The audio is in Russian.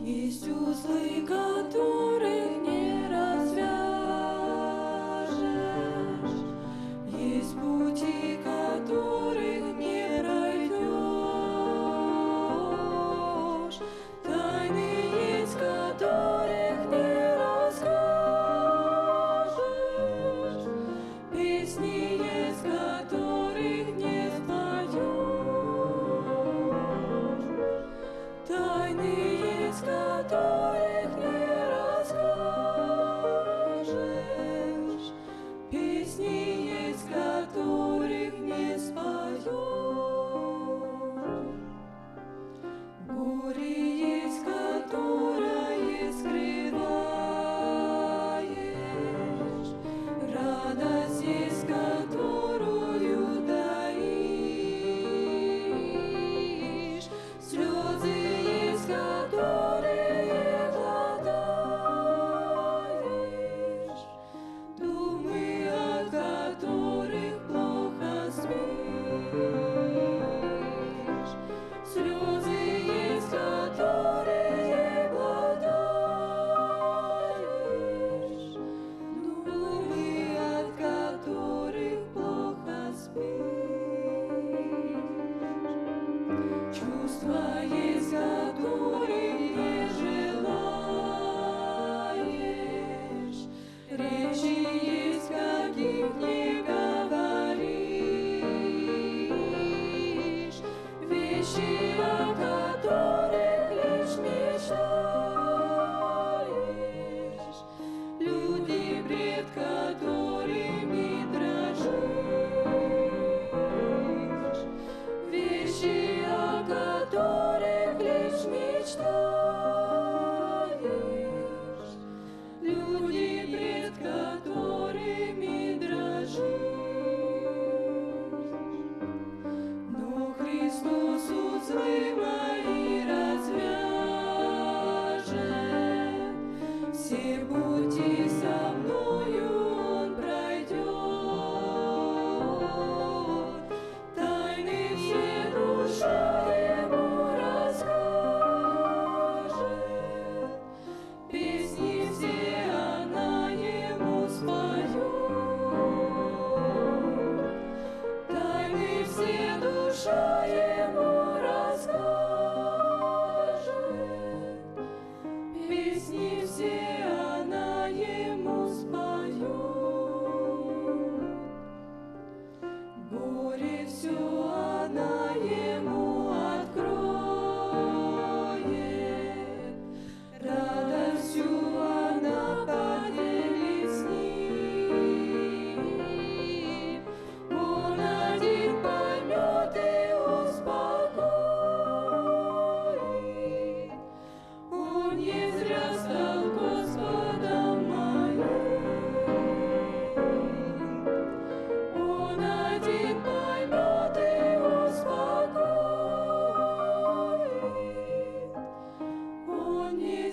Есть узлы, которых не развяжешь, есть пути, которых не пройдешь, тайны есть, которых не расскажешь, песни есть, которых не споешь, тайны есть, которых не расскажешь, песни есть, которых не споешь, горе есть, которое скрываешь, радость есть, которую таишь, слезы есть, которые глотаешь, думы, от которых плохо спишь, слезы есть, которые глотаешь, думы, от которых плохо спишь, чувства есть, которых не желаешь, речи есть, каких не говоришь, вещи, о которых лишь мечтаешь, люди, пред которыми дрожишь, вещи, о которых лишь мечтаешь, люди, пред которыми дрожишь. Но Христос узлы мои развяжет, все пути со мною Он пройдет, тайны все душа Ему расскажет, песни все она Ему споет, тайны все душа Ему расскажет, песни все она Ему споет, горе все она Ему откроет, радостью она поделит с ним, Он один поймет и успокоит, Он не зря стал Господом моим, Он один поймет и успокоит, Он не